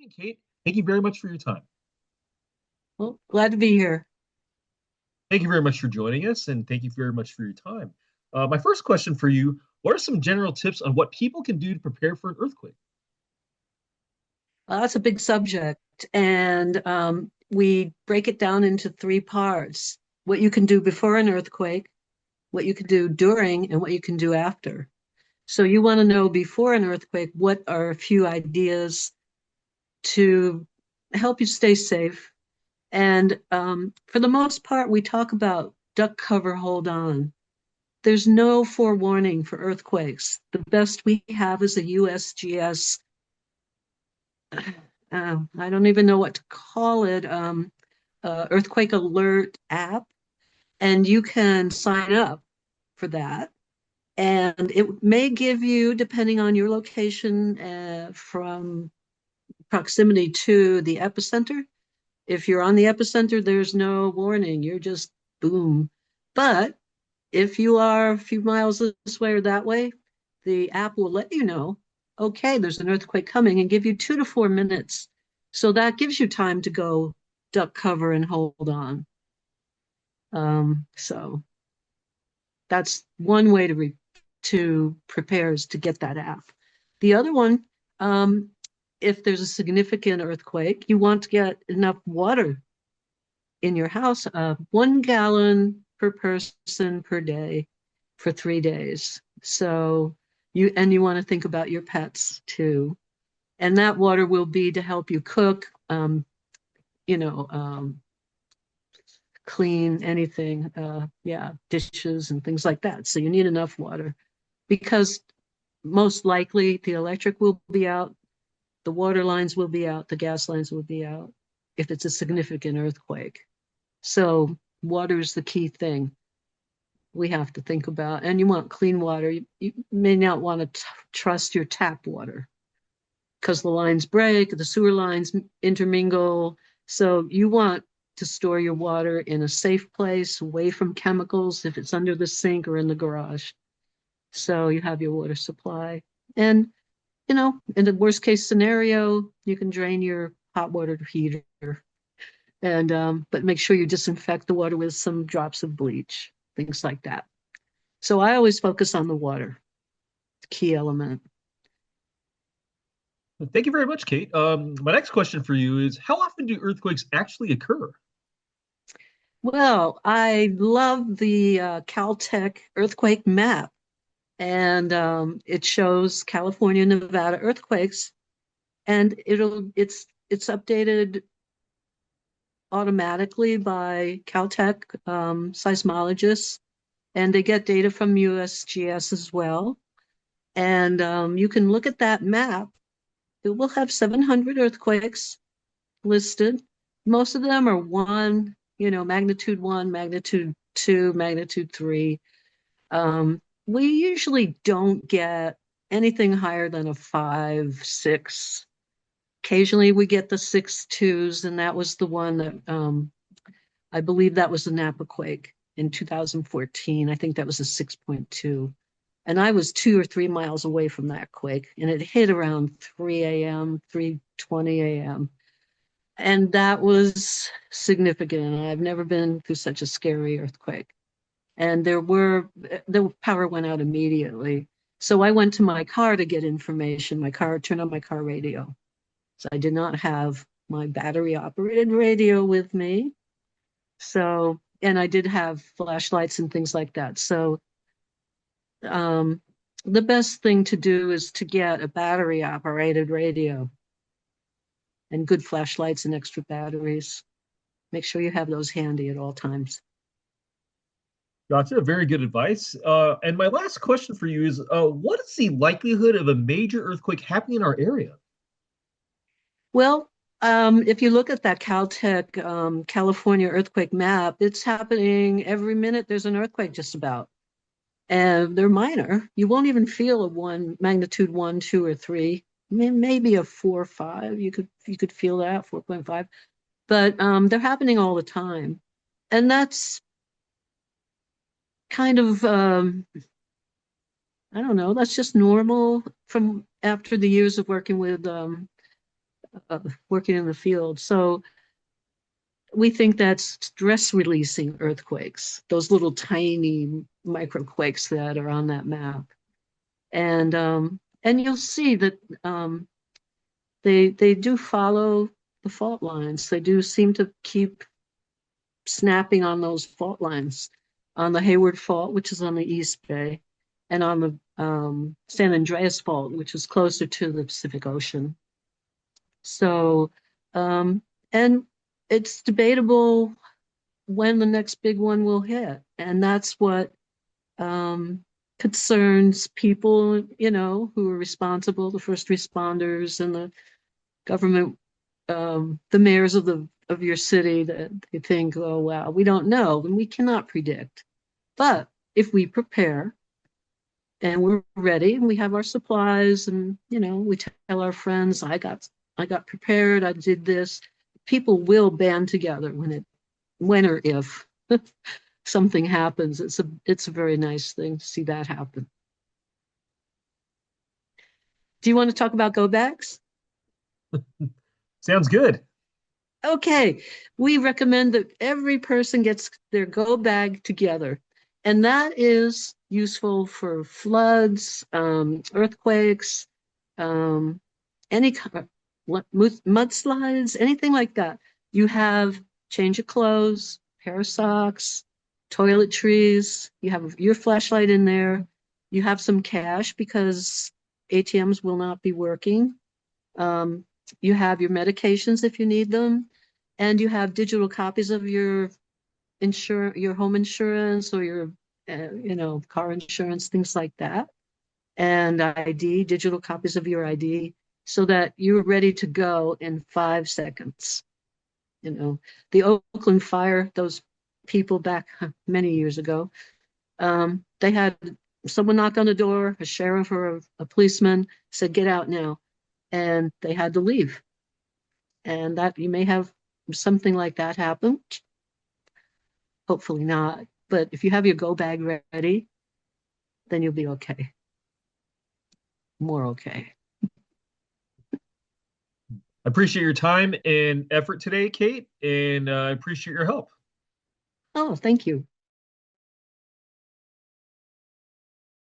evening, Kate. Thank you very much for your time. Well, glad to be here. Thank you very much for joining us, and thank you very much for your time. My first question for you, what are some general tips on what people can do to prepare for an earthquake? That's a big subject, and we break it down into three parts: what you can do before an earthquake, what you can do during, and what you can do after. So you want to know before an earthquake, what are a few ideas to help you stay safe? And for the most part, we talk about duck cover, hold on. There's no forewarning for earthquakes. The best we have is a USGS. I don't even know what to call it. Earthquake alert app, and you can sign up for that. And it may give you, depending on your location, from proximity to the epicenter. If you're on the epicenter, there's no warning. You're just boom. But if you are a few miles this way or that way, the app will let you know, okay, there's an earthquake coming and give you 2 to 4 minutes. So that gives you time to go duck cover and hold on. So that's one way to prepare is to get that app. The other one, if there's a significant earthquake, you want to get enough water in your house, 1 gallon per person per day for 3 days. So you want to think about your pets too. And that water will be to help you cook, you know, clean anything, yeah, dishes and things like that. So you need enough water because most likely the electric will be out, the water lines will be out, the gas lines will be out if it's a significant earthquake. So water is the key thing we have to think about. And you want clean water. You may not want to trust your tap water because the lines break, the sewer lines intermingle. So you want to store your water in a safe place, away from chemicals, if it's under the sink or in the garage. So you have your water supply. And, in the worst case scenario, you can drain your hot water heater and but make sure you disinfect the water with some drops of bleach, things like that. So I always focus on the water, the key element. Thank you very much, Kate. My next question for you is, how often do earthquakes actually occur? Well, I love the Caltech earthquake map, and it shows California, Nevada earthquakes, and it's updated automatically by Caltech seismologists, and they get data from USGS as well. And you can look at that map. It will have 700 earthquakes listed. Most of them are magnitude one, magnitude two, magnitude three. We usually don't get anything higher than a 5, 6. Occasionally we get the 6.2s, and that was the one that I believe that was the Napa quake in 2014. I think that was a 6.2. And I was 2 or 3 miles away from that quake, and it hit around 3 a.m., 3:20 a.m. And that was significant. I've never been through such a scary earthquake. And the power went out immediately. So I went to my car to get information. Turned on my car radio. So I did not have my battery operated radio with me. So, and I did have flashlights and things like that. So, um, the best thing to do is to get a battery operated radio and good flashlights and extra batteries. Make sure you have those handy at all times. Gotcha. Very good advice. And my last question for you is, what is the likelihood of a major earthquake happening in our area? Well, if you look at that Caltech California earthquake map, it's happening every minute. There's an earthquake just about, and they're minor. You won't even feel a magnitude one, two, or three. Maybe a 4 or 5. You could feel that 4.5, but they're happening all the time, and that's kind of I don't know. That's just normal from after the years of working with working in the field. So we think that's stress releasing earthquakes, those little tiny microquakes that are on that map. And you'll see that they do follow the fault lines. They do seem to keep snapping on those fault lines on the Hayward Fault, which is on the East Bay, and on the San Andreas Fault, which is closer to the Pacific Ocean. So, and it's debatable when the next big one will hit. And that's what concerns people, who are responsible, the first responders and the government, the mayors of your city, that they think, oh, wow, we don't know and we cannot predict. But if we prepare and we're ready and we have our supplies and, we tell our friends, I got prepared, I did this, people will band together when or if something happens. It's a very nice thing to see that happen. Do you want to talk about go bags? Sounds good. Okay, we recommend that every person gets their go bag together. And that is useful for floods, earthquakes, um, any kind of mudslides, anything like that. You have change of clothes, pair of socks, toiletries, you have your flashlight in there, you have some cash because ATMs will not be working. Um, you have your medications if you need them, and you have digital copies of your home insurance or your, car insurance, things like that, and ID, digital copies of your ID, so that you're ready to go in 5 seconds. The Oakland fire, those people back many years ago, they had someone knock on the door, a sheriff or a policeman said, "Get out now," and they had to leave. And that you may have something like that happen. Hopefully not. But if you have your go bag ready, then you'll be okay. More okay. I appreciate your time and effort today, Kate, and I appreciate your help. Oh, thank you.